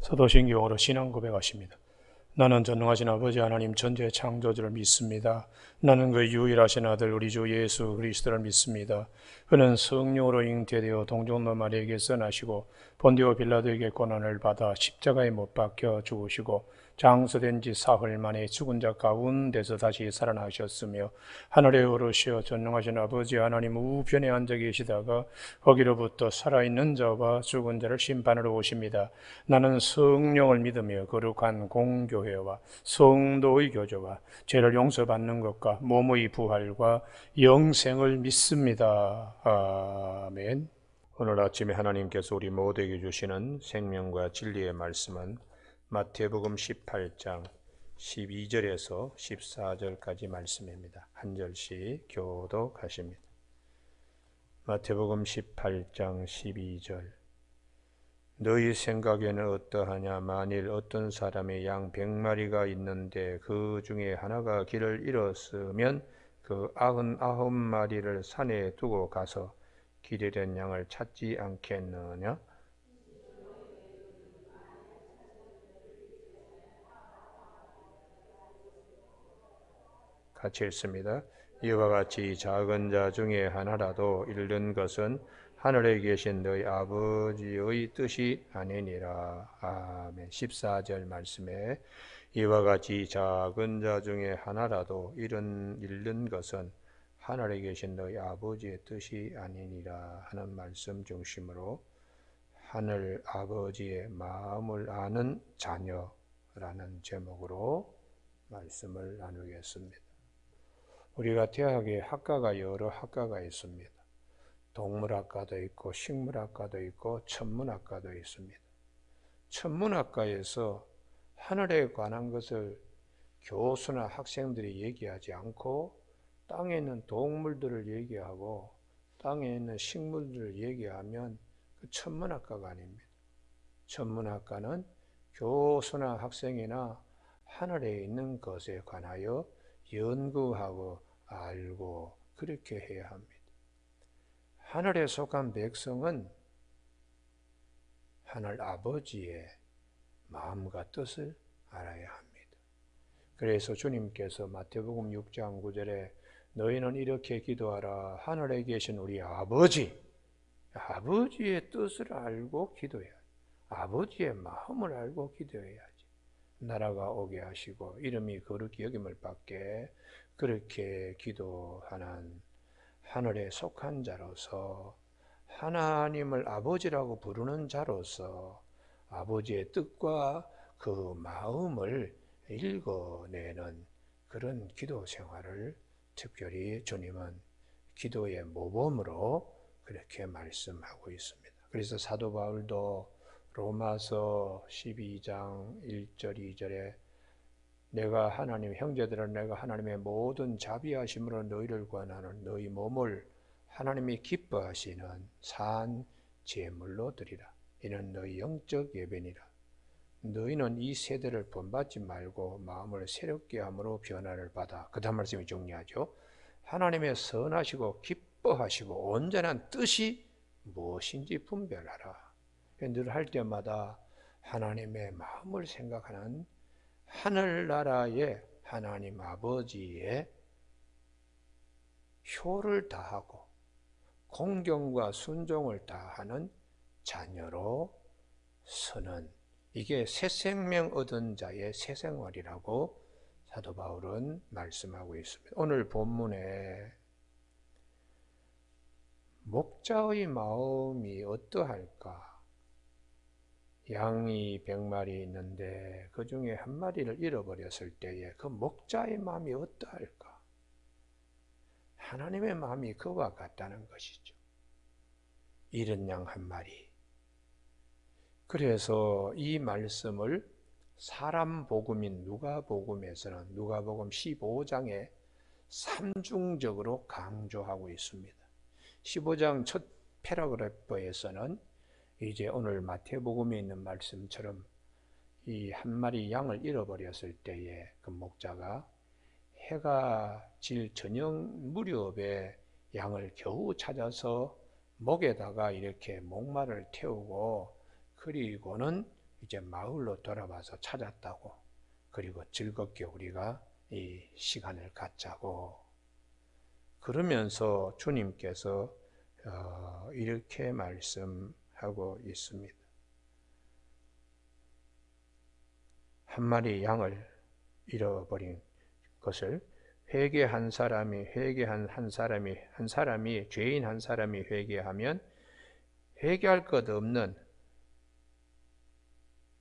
사도신경으로 신앙 고백하십니다. 나는 전능하신 아버지 하나님 전지의 창조주를 믿습니다. 나는 그 유일하신 아들 우리 주 예수 그리스도를 믿습니다. 그는 성령으로 잉태되어 동정노 마리아에게서 나시고 본디오 빌라도에게 고난을 받아 십자가에 못 박혀 죽으시고 장서된 지 사흘 만에 죽은 자 가운데서 다시 살아나셨으며 하늘에 오르시어 전능하신 아버지 하나님 우편에 앉아 계시다가 거기로부터 살아있는 자와 죽은 자를 심판하러 오십니다. 나는 성령을 믿으며 거룩한 공교회와 성도의 교제와 죄를 용서받는 것과 몸의 부활과 영생을 믿습니다. 아멘. 오늘 아침에 하나님께서 우리 모두에게 주시는 생명과 진리의 말씀은 마태복음 18장 12절에서 14절까지 말씀입니다. 한 절씩 교독하십니다. 마태복음 18장 12절. 너희 생각에는 어떠하냐? 만일 어떤 사람의 양 100마리가 있는데 그 중에 하나가 길을 잃었으면 그 99마리를 산에 두고 가서 길 잃은 양을 찾지 않겠느냐? 같이 읽습니다. 이와 같이 작은 자 중에 하나라도 잃는 것은 하늘에 계신 너희 아버지의 뜻이 아니니라. 아멘. 14절 말씀에 이와 같이 작은 자 중에 하나라도 잃는 것은 하늘에 계신 너희 아버지의 뜻이 아니니라 하는 말씀 중심으로 하늘 아버지의 마음을 아는 자녀라는 제목으로 말씀을 나누겠습니다. 우리가 대학에 학과가 여러 학과가 있습니다. 동물학과도 있고 식물학과도 있고 천문학과도 있습니다. 천문학과에서 하늘에 관한 것을 교수나 학생들이 얘기하지 않고 땅에 있는 동물들을 얘기하고 땅에 있는 식물들을 얘기하면 그 천문학과가 아닙니다. 천문학과는 교수나 학생이나 하늘에 있는 것에 관하여 연구하고 알고 그렇게 해야 합니다. 하늘에 속한 백성은 하늘 아버지의 마음과 뜻을 알아야 합니다. 그래서 주님께서 마태복음 6장 9절에 너희는 이렇게 기도하라. 하늘에 계신 우리 아버지의 뜻을 알고 기도해야지. 아버지의 마음을 알고 기도해야지. 나라가 오게 하시고 이름이 거룩히 여김을 받게 그렇게 기도하는 하늘에 속한 자로서 하나님을 아버지라고 부르는 자로서 아버지의 뜻과 그 마음을 읽어내는 그런 기도 생활을 특별히 주님은 기도의 모범으로 그렇게 말씀하고 있습니다. 그래서 사도 바울도 로마서 12장 1절 2절에 내가 하나님 형제들은 내가 하나님의 모든 자비하심으로 너희를 권하는 너희 몸을 하나님이 기뻐하시는 산 제물로 드리라. 이는 너희 영적 예배니라. 너희는 이 세대를 본받지 말고 마음을 새롭게 함으로 변화를 받아. 그 다음 말씀이 정리하죠. 하나님의 선하시고 기뻐하시고 온전한 뜻이 무엇인지 분별하라. 늘 할 때마다 하나님의 마음을 생각하는 하늘나라의 하나님 아버지의 효를 다하고 공경과 순종을 다하는 자녀로 서는 이게 새 생명 얻은 자의 새 생활이라고 사도 바울은 말씀하고 있습니다. 오늘 본문에 목자의 마음이 어떠할까? 양이 100마리 있는데 그 중에 한 마리를 잃어버렸을 때에 그 목자의 마음이 어떠할까? 하나님의 마음이 그와 같다는 것이죠. 잃은 양 한 마리. 그래서 이 말씀을 사람 복음인 누가복음에서는 누가복음 15장에 삼중적으로 강조하고 있습니다. 15장 첫 패러그래프에서는 이제 오늘 마태복음에 있는 말씀처럼 이 한 마리 양을 잃어버렸을 때에 그 목자가 해가 질 저녁 무렵에 양을 겨우 찾아서 목에다가 이렇게 목말을 태우고 그리고는 이제 마을로 돌아와서 찾았다고. 그리고 즐겁게 우리가 이 시간을 갖자고. 그러면서 주님께서 이렇게 말씀하고 있습니다. 한 마리 양을 잃어버린 것을 회개한 사람이 죄인 한 사람이 회개하면 회개할 것 없는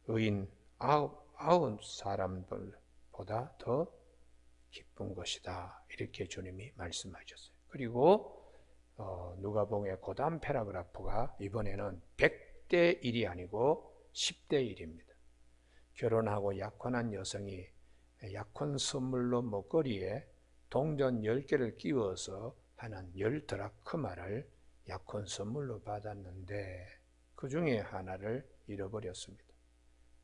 의인 아홉 사람들보다 더 기쁜 것이다. 이렇게 주님이 말씀하셨어요. 그리고 누가복음의 고단 패러그래프가 이번에는 100대 1이 아니고 10대 1입니다. 결혼하고 약혼한 여성이 약혼 선물로 목걸이에 동전 10개를 끼워서 하는 10드라크마를 약혼 선물로 받았는데 그 중에 하나를 잃어버렸습니다.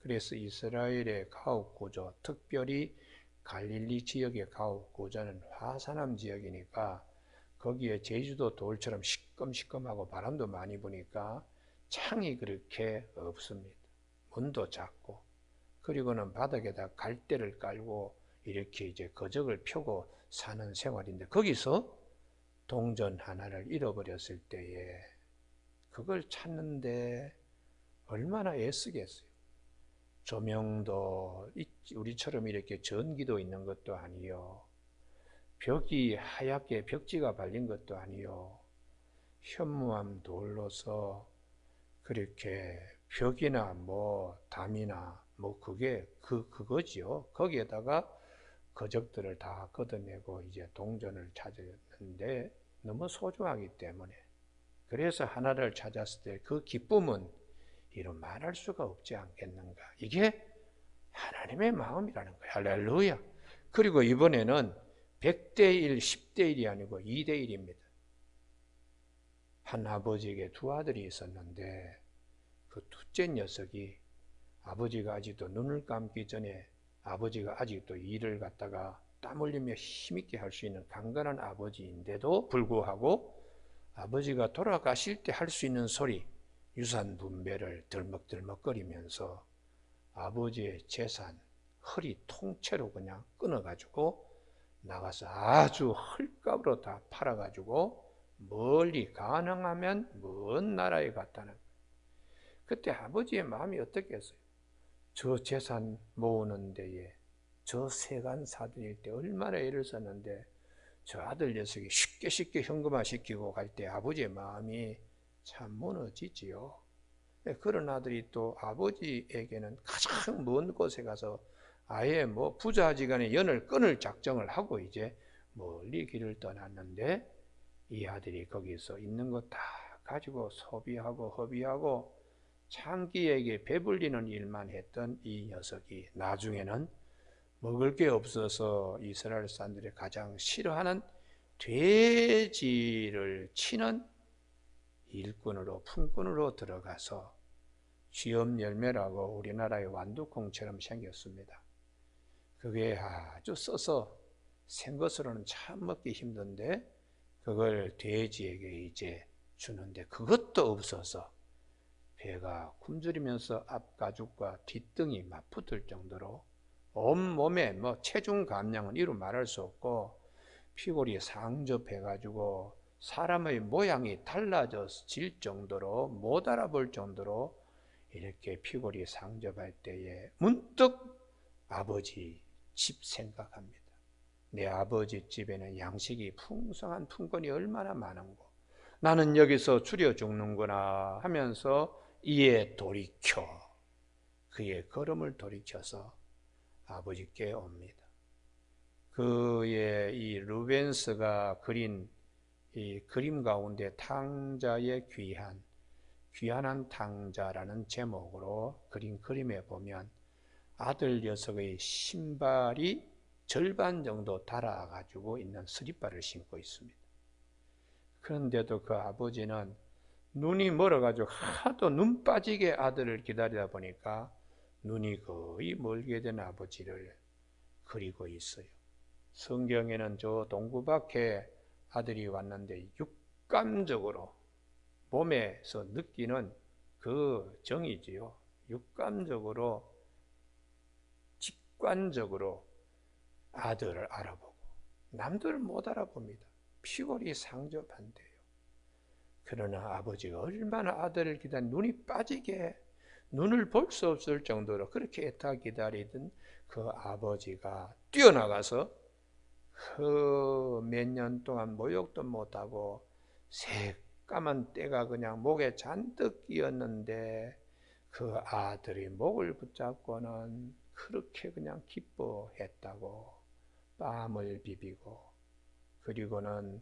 그래서 이스라엘의 가옥 구조, 특별히 갈릴리 지역의 가옥 구조는 화산암 지역이니까 거기에 제주도 돌처럼 시꺼멓고 바람도 많이 부니까 창이 그렇게 없습니다. 문도 작고, 그리고는 바닥에다 갈대를 깔고 이렇게 이제 거적을 펴고 사는 생활인데 거기서 동전 하나를 잃어버렸을 때에 그걸 찾는데 얼마나 애쓰겠어요. 조명도 우리처럼 이렇게 전기도 있는 것도 아니요. 벽이 하얗게 벽지가 발린 것도 아니요. 현무암 돌로서 그렇게 벽이나 담이나 그거지요. 거기에다가 거적들을 다 걷어내고 이제 동전을 찾았는데 너무 소중하기 때문에, 그래서 하나를 찾았을 때 그 기쁨은 이루 말할 수가 없지 않겠는가. 이게 하나님의 마음이라는 거예요. 할렐루야. 그리고 이번에는 100대 1, 10대 1이 아니고 2대 1입니다. 한 아버지에게 두 아들이 있었는데 그 둘째 녀석이 아버지가 아직도 눈을 감기 전에 아버지가 아직도 일을 갖다가 땀 흘리며 힘있게 할 수 있는 강건한 아버지인데도 불구하고 아버지가 돌아가실 때 할 수 있는 소리, 유산 분배를 덜먹덜먹거리면서 아버지의 재산, 허리 통째로 그냥 끊어가지고 나가서 아주 헐값으로 다 팔아가지고 멀리 가능하면 먼 나라에 갔다는 거예요. 그때 아버지의 마음이 어떻겠어요? 저 재산 모으는 데에 저 세간 사들일 때 얼마나 애를 썼는데 저 아들 녀석이 쉽게 현금화시키고 갈 때 아버지의 마음이 참 무너지지요. 그런 아들이 또 아버지에게는 가장 먼 곳에 가서 아예 부자지간에 연을 끊을 작정을 하고 이제 멀리 길을 떠났는데 이 아들이 거기서 있는 거 다 가지고 소비하고 허비하고 장기에게 배불리는 일만 했던 이 녀석이 나중에는 먹을 게 없어서 이스라엘 사람들이 가장 싫어하는 돼지를 치는 일꾼으로 품꾼으로 들어가서 쥐염열매라고 우리나라의 완두콩처럼 생겼습니다. 그게 아주 써서 생것으로는 참 먹기 힘든데 그걸 돼지에게 이제 주는데 그것도 없어서 배가 굶주리면서 앞가죽과 뒷등이 맞붙을 정도로 온몸에 체중 감량은 이루 말할 수 없고 피골이 상접해가지고 사람의 모양이 달라질 정도로 못 알아볼 정도로 이렇게 피골이 상접할 때에 문득 아버지 집 생각합니다. 내 아버지 집에는 양식이 풍성한 품권이 얼마나 많은고 나는 여기서 줄여 죽는구나 하면서 이에 돌이켜 그의 걸음을 돌이켜서 아버지께 옵니다. 그의 이 루벤스가 그린 이 그림 가운데 탕자의 귀한한 탕자라는 제목으로 그린 그림에 보면 아들 녀석의 신발이 절반 정도 닳아가지고 있는 스리퍼를 신고 있습니다. 그런데도 그 아버지는 눈이 멀어가지고 하도 눈 빠지게 아들을 기다리다 보니까 눈이 거의 멀게 된 아버지를 그리고 있어요. 성경에는 저 동구밖에 아들이 왔는데 육감적으로 몸에서 느끼는 그 정이지요. 육감적으로, 직관적으로 아들을 알아보고 남들을 못 알아봅니다. 피골이 상접한데요. 그러나 아버지가 얼마나 아들을 기다린, 눈이 빠지게 눈을 볼 수 없을 정도로 그렇게 애타 기다리던 그 아버지가 뛰어나가서 그 몇 년 동안 모욕도 못하고 새까만 때가 그냥 목에 잔뜩 끼었는데 그 아들이 목을 붙잡고는 그렇게 그냥 기뻐했다고 뺨을 비비고, 그리고는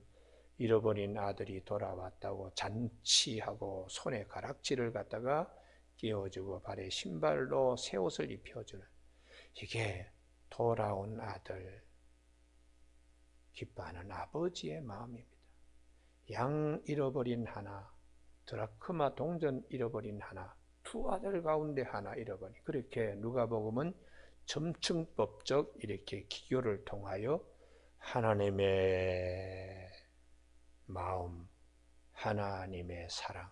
잃어버린 아들이 돌아왔다고 잔치하고 손에 가락지를 갖다가 끼워주고 발에 신발로 새 옷을 입혀주는, 이게 돌아온 아들 기뻐하는 아버지의 마음입니다. 양 잃어버린 하나, 드라크마 동전 잃어버린 하나, 두 아들 가운데 하나 잃어버린, 그렇게 누가복음은 점층법적 이렇게 기교를 통하여 하나님의 마음, 하나님의 사랑,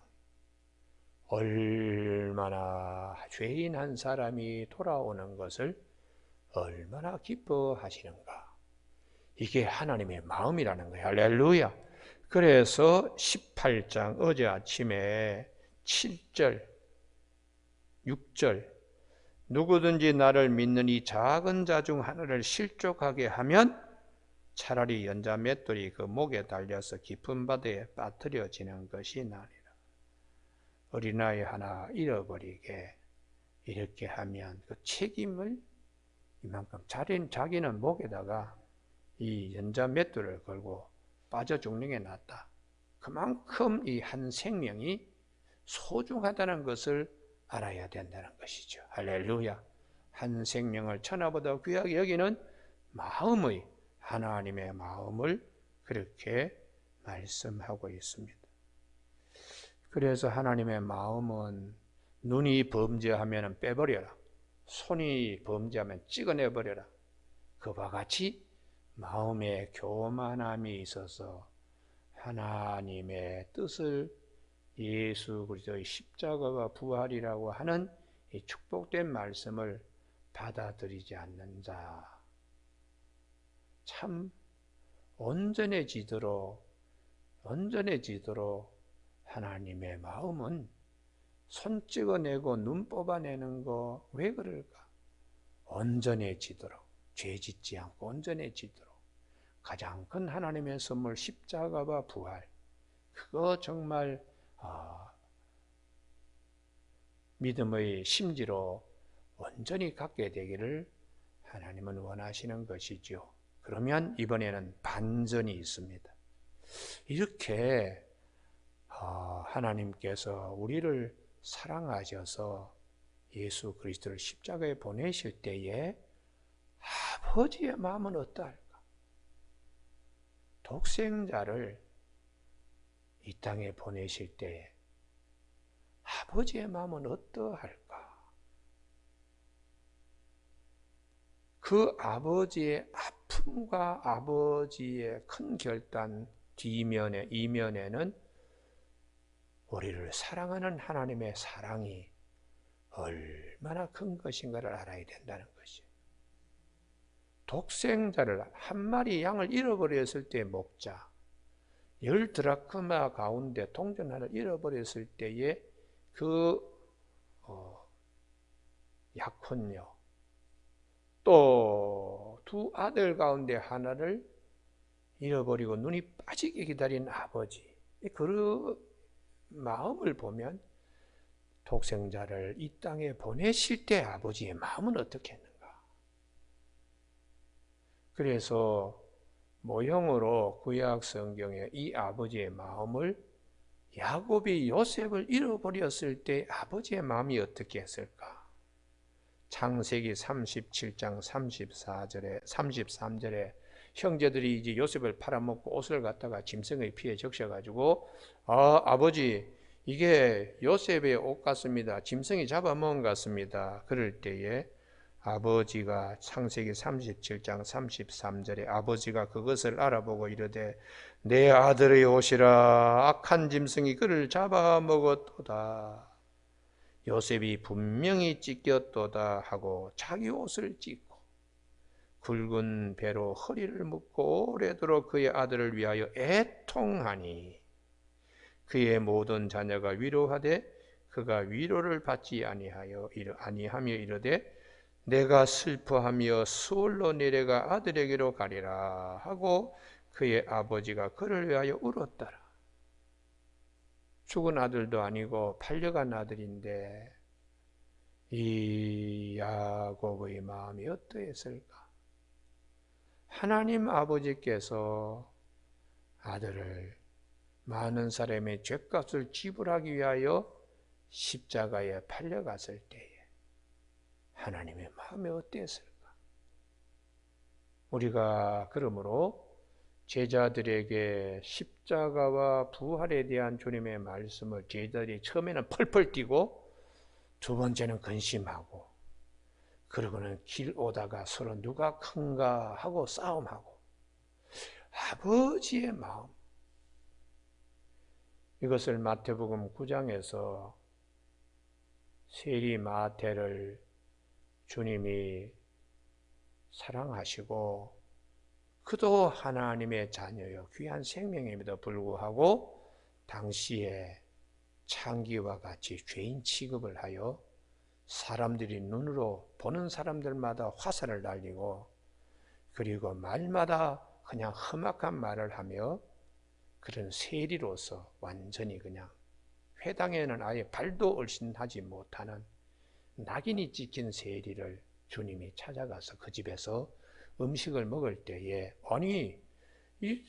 얼마나 죄인 한 사람이 돌아오는 것을 얼마나 기뻐하시는가, 이게 하나님의 마음이라는 거예요. 할렐루야. 그래서 18장 어제 아침에 7절 6절 누구든지 나를 믿는 이 작은 자 중 하나를 실족하게 하면 차라리 연자 맷돌이 그 목에 달려서 깊은 바다에 빠뜨려지는 것이 나으리라. 어린아이 하나 잃어버리게 이렇게 하면 그 책임을 이만큼, 자기는 목에다가 이 연자 맷돌을 걸고 빠져 죽는 게 낫다. 그만큼 이 한 생명이 소중하다는 것을 알아야 된다는 것이죠. 할렐루야. 한 생명을 천하보다 귀하게 여기는 마음의, 하나님의 마음을 그렇게 말씀하고 있습니다. 그래서 하나님의 마음은 눈이 범죄하면 빼버려라, 손이 범죄하면 찍어내버려라, 그와 같이 마음에 교만함이 있어서 하나님의 뜻을, 예수 그리스도의 십자가가 부활이라고 하는 이 축복된 말씀을 받아들이지 않는 자, 참 온전해지도록 하나님의 마음은 손 찍어내고 눈 뽑아내는 거 왜 그럴까? 온전해지도록, 죄짓지 않고 온전해지도록 가장 큰 하나님의 선물 십자가와 부활, 그거 정말 믿음의 심지로 온전히 갖게 되기를 하나님은 원하시는 것이죠. 그러면 이번에는 반전이 있습니다. 이렇게 하나님께서 우리를 사랑하셔서 예수 그리스도를 십자가에 보내실 때에 아버지의 마음은 어떠할까? 독생자를 이 땅에 보내실 때에 아버지의 마음은 어떠할까? 그 아버지의 아픔과 아버지의 큰 결단 이면에는 우리를 사랑하는 하나님의 사랑이 얼마나 큰 것인가를 알아야 된다는 것이에요. 독생자를, 한 마리 양을 잃어버렸을 때 목자, 10드라크마 가운데 동전 하나를 잃어버렸을 때에 그 약혼녀, 또 두 아들 가운데 하나를 잃어버리고 눈이 빠지게 기다린 아버지, 그 마음을 보면 독생자를 이 땅에 보내실 때 아버지의 마음은 어떻게 했는가? 그래서 모형으로 구약 성경에 이 아버지의 마음을, 야곱이 요셉을 잃어버렸을 때 아버지의 마음이 어떻게 했을까? 창세기 37장 33절에 형제들이 이제 요셉을 팔아먹고 옷을 갖다가 짐승의 피에 적셔가지고 아버지 이게 요셉의 옷 같습니다. 짐승이 잡아먹은 것 같습니다. 그럴 때에 아버지가 창세기 37장 33절에 아버지가 그것을 알아보고 이르되 내 아들의 옷이라, 악한 짐승이 그를 잡아먹었도다. 요셉이 분명히 찢겼도다 하고 자기 옷을 찢고 굵은 배로 허리를 묶고 오래도록 그의 아들을 위하여 애통하니 그의 모든 자녀가 위로하되 그가 위로를 받지 아니하며 이르되 내가 슬퍼하며 수월로 내려가 아들에게로 가리라 하고 그의 아버지가 그를 위하여 울었더라. 죽은 아들도 아니고 팔려간 아들인데 이 야곱의 마음이 어떠했을까? 하나님 아버지께서 아들을 많은 사람의 죄값을 지불하기 위하여 십자가에 팔려갔을 때에 하나님의 마음이 어땠을까? 우리가 그러므로 제자들에게 십자가와 부활에 대한 주님의 말씀을 제자들이 처음에는 펄펄 뛰고 두 번째는 근심하고 그러고는 길 오다가 서로 누가 큰가 하고 싸움하고 아버지의 마음, 이것을 마태복음 9장에서 세리 마태를 주님이 사랑하시고 그도 하나님의 자녀요 귀한 생명임에도 불구하고 당시에 창기와 같이 죄인 취급을 하여 사람들이 눈으로 보는 사람들마다 화살을 날리고 그리고 말마다 그냥 험악한 말을 하며 그런 세리로서 완전히 그냥 회당에는 아예 발도 얼씬하지 못하는 낙인이 찍힌 세리를 주님이 찾아가서 그 집에서 음식을 먹을 때에 아니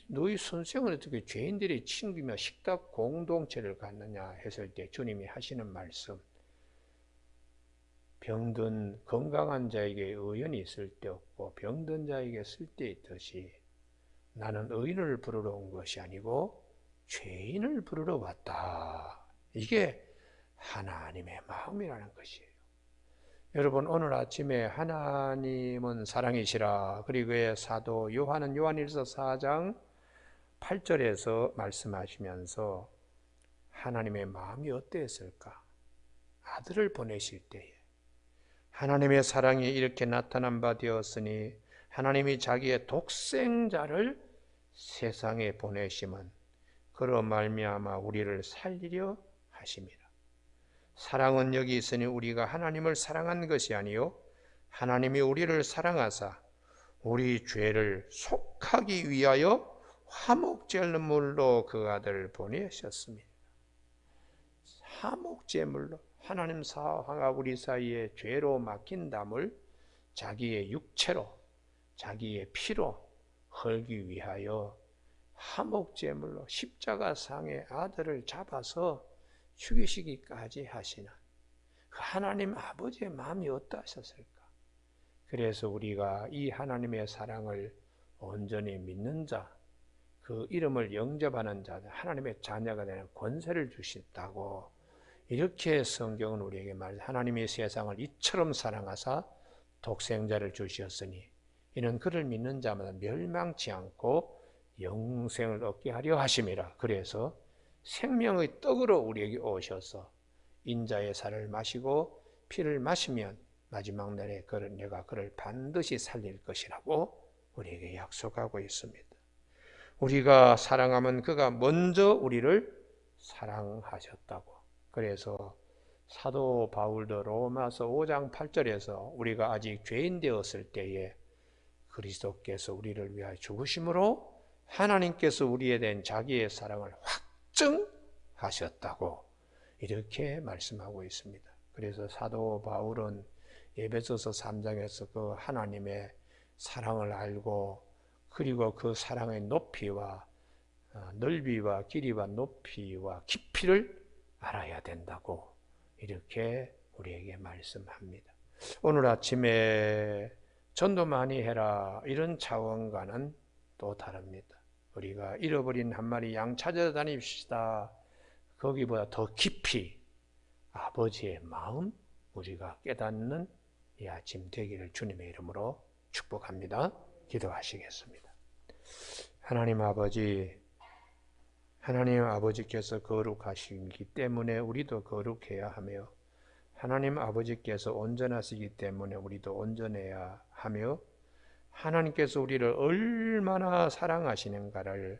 너희 선생은 어떻게 죄인들의 친구며 식탁 공동체를 갖느냐 했을 때 주님이 하시는 말씀, 병든 건강한 자에게 의연이 있을 때 없고 병든 자에게 쓸 때 있듯이 나는 의인을 부르러 온 것이 아니고 죄인을 부르러 왔다. 이게 하나님의 마음이라는 것이에요. 여러분 오늘 아침에 하나님은 사랑이시라 그리고 그의 사도 요한은 요한일서 4장 8절에서 말씀하시면서 하나님의 마음이 어땠을까? 아들을 보내실 때에 하나님의 사랑이 이렇게 나타난 바 되었으니 하나님이 자기의 독생자를 세상에 보내심은 그로 말미암아 우리를 살리려 하심이라. 사랑은 여기 있으니 우리가 하나님을 사랑한 것이 아니요 하나님이 우리를 사랑하사 우리 죄를 속하기 위하여 화목제물로 그 아들을 보내셨습니다. 화목제물로 하나님 사랑과 우리 사이에 죄로 막힌 담을 자기의 육체로 자기의 피로 헐기 위하여 화목제물로 십자가상의 아들을 잡아서 죽이시기까지 하시는 하나님 아버지의 마음이 어떠하셨을까? 그래서 우리가 이 하나님의 사랑을 온전히 믿는 자, 그 이름을 영접하는 자들, 하나님의 자녀가 되는 권세를 주셨다고 이렇게 성경은 우리에게 말합니다. 하나님이 세상을 이처럼 사랑하사 독생자를 주셨으니 이는 그를 믿는 자마다 멸망치 않고 영생을 얻게 하려 하심이라. 그래서 생명의 떡으로 우리에게 오셔서 인자의 살을 마시고 피를 마시면 마지막 날에 내가 그를 반드시 살릴 것이라고 우리에게 약속하고 있습니다. 우리가 사랑하면 그가 먼저 우리를 사랑하셨다고. 그래서 사도 바울도 로마서 5장 8절에서 우리가 아직 죄인 되었을 때에 그리스도께서 우리를 위하여 죽으심으로 하나님께서 우리에 대한 자기의 사랑을 확증하셨다고 이렇게 말씀하고 있습니다. 그래서 사도 바울은 에베소서 3장에서 그 하나님의 사랑을 알고 그리고 그 사랑의 높이와 넓이와 길이와 높이와 깊이를 알아야 된다고 이렇게 우리에게 말씀합니다. 오늘 아침에 전도 많이 해라 이런 차원과는 또 다릅니다. 우리가 잃어버린 한 마리 양 찾아다닙시다. 거기보다 더 깊이 아버지의 마음 우리가 깨닫는 이 아침 되기를 주님의 이름으로 축복합니다. 기도하시겠습니다. 하나님 아버지께서 거룩하시기 때문에 우리도 거룩해야 하며 하나님 아버지께서 온전하시기 때문에 우리도 온전해야 하며 하나님께서 우리를 얼마나 사랑하시는가를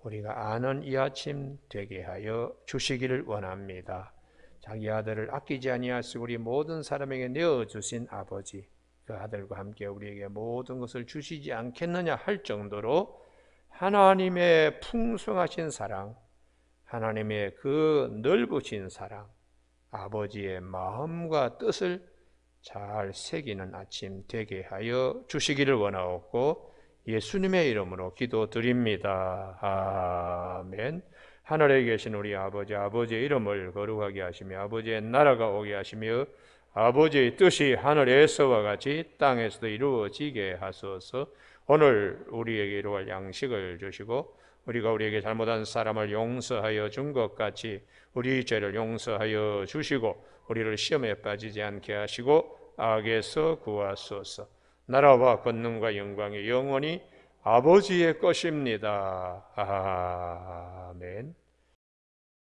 우리가 아는 이 아침 되게 하여 주시기를 원합니다. 자기 아들을 아끼지 아니하시고 우리 모든 사람에게 내어주신 아버지, 그 아들과 함께 우리에게 모든 것을 주시지 않겠느냐 할 정도로 하나님의 풍성하신 사랑, 하나님의 그 넓으신 사랑, 아버지의 마음과 뜻을 잘 새기는 아침 되게 하여 주시기를 원하옵고 예수님의 이름으로 기도드립니다. 아멘. 하늘에 계신 우리 아버지, 아버지의 이름을 거룩하게 하시며 아버지의 나라가 오게 하시며 아버지의 뜻이 하늘에서와 같이 땅에서도 이루어지게 하소서. 오늘 우리에게 이루어갈 양식을 주시고 우리가 우리에게 잘못한 사람을 용서하여 준 것 같이 우리 죄를 용서하여 주시고 우리를 시험에 빠지지 않게 하시고 악에서 구하소서. 나라와 권능과 영광이 영원히 아버지의 것입니다. 아멘.